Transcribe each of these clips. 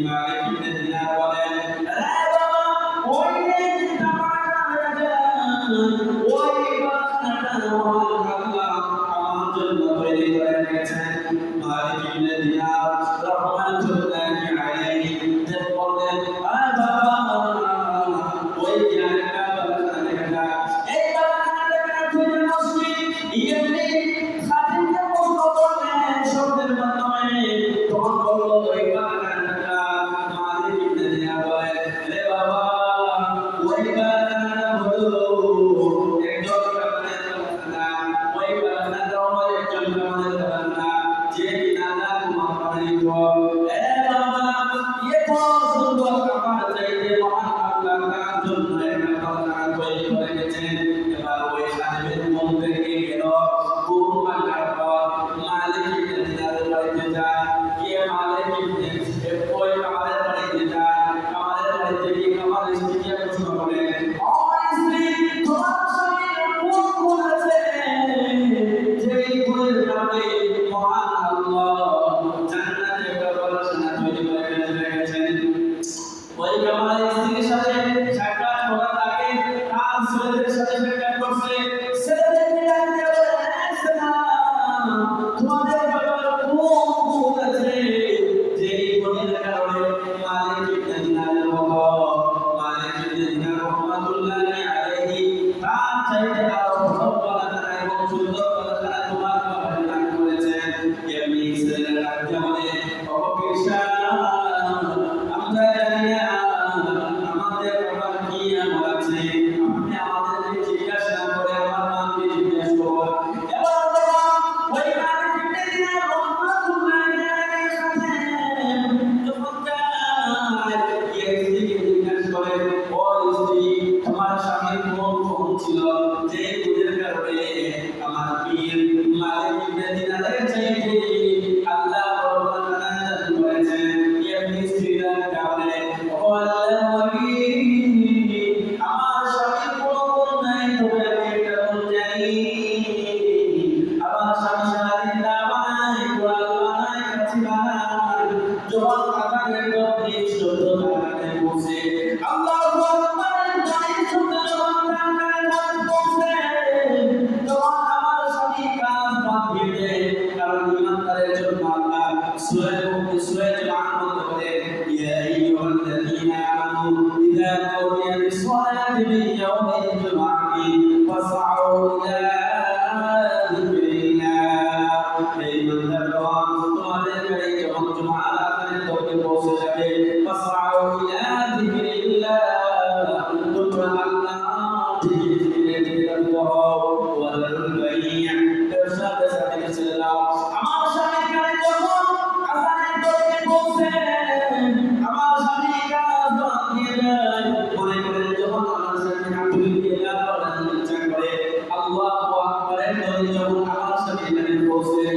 মালিক ইবনে দিনার বলেন, আরে বাবা ওই যে টাকাটা হয়ে যায়, ওই বাসনাটা আল্লাহ আমার জন্য তৈরি করে রেখেছেন। মালিক ইবনে দিনার রাহমাতুল্লাহি আলাইহি বলেন, আরে বাবা ওই যে একটা বাসনা দেখা এই বাসনাটা তুই নসবি এমনি খাদিমকে প্রশ্ন করলেন শব্দের মাধ্যমে, তখন বলল ওই বাসনাটা মালিক ইবনে দিনার বলেন, রে বাবা ওই বাসনাটা হলো একজন কামানের বাসনা, ওই বাসনাটা হলো একজন কামানের বাসনা যে কিনা তোমার বানাইত। এ বাবা এত সুন্দর কামার চাইতে মহান আল্লাহ তার জন্য একটা বাসনা তৈরি করে গেছেন। এবার ওই খাদিমের মন থেকে গেল ঘুম ভাঙার পর মালিক ইবনে দিনারের বাড়িতে যায়, গিয়ে মালিক ইবনে ওই কামারের বাড়িতে যায়, কামারের বাড়িতে গিয়ে কামারের স্ত্রীকে প্রশ্ন করে, ও স্ত্রী তোমার স্বামীর কোন গুণ আছে যেই গুণের কারণে মহান আল্লাহ জান্নাতে একটা বাসনা তৈরি করে রেখেছেন। ওই কামারের স্ত্রীর সাথে সাক্ষাৎ করার আগে তার ছেলেদের সাথে সাক্ষাৎ করছে, ছেলেদেরকে ডাকতে বলেছে না তোমাদের বাবার কোন গুণ আছে যেই গুণের কারণে মালিক ইবনে দিনারের মতো মালিক ইবনে দিনার রাহমাতুল্লাহি আলাইহি তার চাইতে আরো ভালো বাসনা এবং সুন্দর বাসনা তোমার বাবা দান করেছেন। এমনি ছেলেরা ডাকতে বলে, ও কৃষ্ণ আমরা জানি না আমাদের বাবার কি এমন আছে, আপনি আমাদেরকে জিজ্ঞাসা না করে আমার মাকে জিজ্ঞাসা করুন। এবার বাবা ওই মালিক ইবনে দিনার রাহমাতুল্লাহি আলাইহির সাথে যখন যায় স্ত্রীকে জিজ্ঞাসা করে, ও স্ত্রী তোমার স্বামীর কোন গুণ ছিল যে গুণের কারণে আমার পীর মালিক ইবনে দিনারের চাইতে আল্লাহ বড় বাসনা দান করেছেন। এমনি স্ত্রীরা বলে, ও আল্লাহর ওলি আমার স্বামীর কোনো গুণ নাই, তবে আমি একটা গুণ জানি, আমার স্বামী সারাদিন না বানায় কোরআন বানায় কাছে বানায় যখন আকাশের গর্ভে শুদ্ধ আকাশে পৌঁছে আল্লাহু আকবার গায়ে শুদ্ধ যখন আকাশের গর্ভে পৌঁছে তখন আমার স্বামী কাজ বাদ দিয়ে দেয়। কারণ ইমানদারের জন্য আল্লাহ সূরা আল-আন'আম বলে, ইয়া আইয়ুহাল্লাযীনা আমানু ইযা নুদিয়া লিস-সালাতি মিন ইয়াউমিল জুমআতি ফাসআউ ইলা যিকরিল্লাহ। এই ইমানদারগণ তোমাদের গাড়ি যখন জুমার আযানের তরফে পৌঁছে যাবে, ফাসআউ ইলা যিকরিল্লাহ তোমরা আল্লাহ জিকিরের দিকে ধাবিত হও, ওয়া যারুল বাই'a ব্যবসা বেচাকে ছেড়ে দাও। আমার স্বামী গাড়ি যখন আযানের তরফে পৌঁছে আমার স্বামী কাজ বাদ দিয়ে দেয়, মনে করেন যখন আমার স্বামী হাত দিয়ে গাল বাড়ানোর ইচ্ছা করে আল্লাহু আকবারের ধ্বনি যখন আমার স্বামী গাড়ি পৌঁছে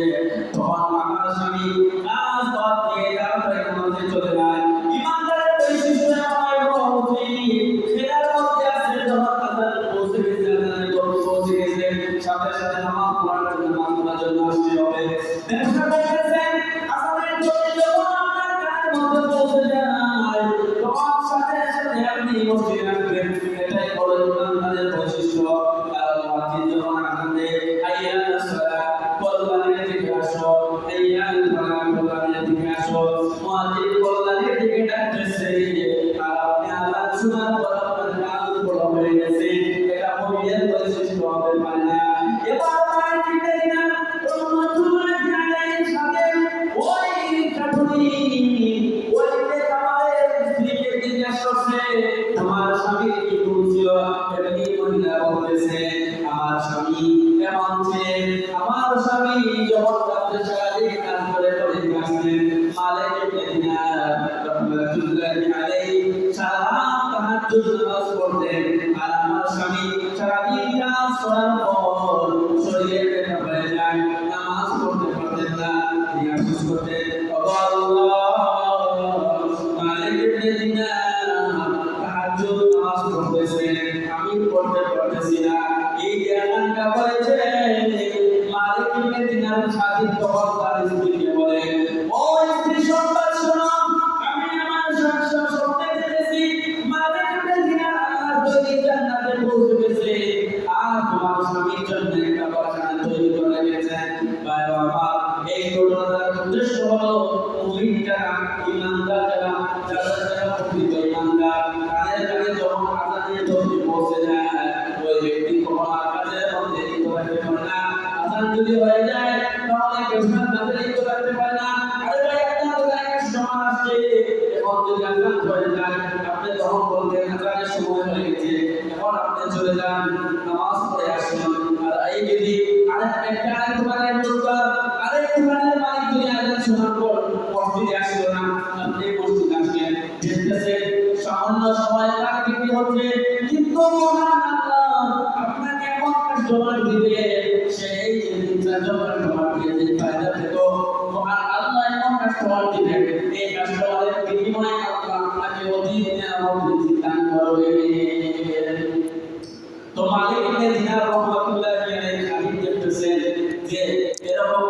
তখন আমার স্বামী কাজ বাদ দিয়ে তাড়াতাড়ি নামাজে চলে যায়। ইমানদারের বৈশিষ্ট্য আমার উচিত সেটার মধ্যে আছে যখন আযান পৌঁছে গেছে, আযানের তরফে পৌঁছে গেছে, সাথে সাথে নামাজ পড়ার জন্য নামাজ জন্য আসতে হবে। ব্যবসা করতেছেন আযানের তরফে যখন আপনার কানের মধ্যে পৌঁছে যায় তখন সাথে সাথে আপনি মসজিদে আসবেন। এটাই হলো ইমানদারের বৈশিষ্ট্য। আর মুয়াজ্জিন যখন আযান দেয় হাইয়া আলাস সালাত কল্যাণের দিকে আসো, হাইয়া আলাল ফালাহ কল্যাণের দিকে আসো, মুয়াজ্জিন কল্যাণের দিকে ডাকতেছে আর আপনি আযান শোনার পর আপনার কাজ বড় হয়ে গেছে, এটা মুমিনের বৈশিষ্ট্য হবে পারে না। এবার মালিক ইবনে দিনার রাহমাতুল্লাহি আলাইহির সাথে ওই কাঠুরি ওই যে কামারের স্ত্রীকে জিজ্ঞাসা করছে তোমার স্বামীর কি গুণ ছিল, এমনি মহিলা বলতেছে আমার স্বামী এমন যে আমার স্বামী যখন রাতে সারাদিন কাজ করে করে আসতেন, মালিক ইবনে দিনার রাহমাতুল্লাহি আলাইহি সারা রাত তাহাজ্জুদ নামাজ পড়তেন। আর আমার স্বামী সারাদিন কাজ করার পর শরীরে ব্যথা হয়ে যায়, নামাজ পড়তে পারতেন না, তিনি আফসোস করতেন, ও আল্লাহ মালিক ইবনে দিনার তাহাজ্জুদ নামাজ পড়তেছেন, আমি পড়তে পারতেছি না। এই জ্ঞানটা বলেছে মালিক ইবনে দিনার সাথী তখন তার স্ত্রীকে বলে, ও স্ত্রী সংবাদ শোনো, আমি আমার ইমানদার যারা প্রকৃত ইমানদার তাদের কাছে যখন আযানের ধ্বনি পৌঁছে যায় ওই ব্যক্তি কখনো কাজের মধ্যে লিপ্ত থাকতে পারে না। আযান যদি হয়ে যায় তাহলে কেউ কাজে লিপ্ত থাকতে পারে না। আরে ভাই আপনার দোকানে একটা সময় আসছে, এখন যদি আযান হয়ে যায় আপনি তখন বলবেন আযানের সময় হয়ে গেছে, এখন আপনি চলে যান নামাজ পড়ে আসুন। আর এই যদি আরেক দোকানের দোকান আরেক দোকানের মালিক যদি আযান শোনার পর মসজিদে আসলো না, আপনি মসজিদে আসলেন, দেখতেছেন সামান্য সময় তার বিক্রি হচ্ছে, কিন্তু মহান আল্লাহ আপনাকে এমন কাস্টমার দিবে, সেই জিনিসটা যখন কাস্টমার দিয়ে যে ফায়দা পেত, মহান আল্লাহ এমন কাস্টমার দিবেন, এই কাস্টমারের বিনিময়ে আল্লাহ আপনাকে অধিক নিয়ামত দান করবে। তো মালিক ইবনে দিনার রাহমাতুল্লাহি আলাইহি হাদিস দেখতেছেন যে এরকম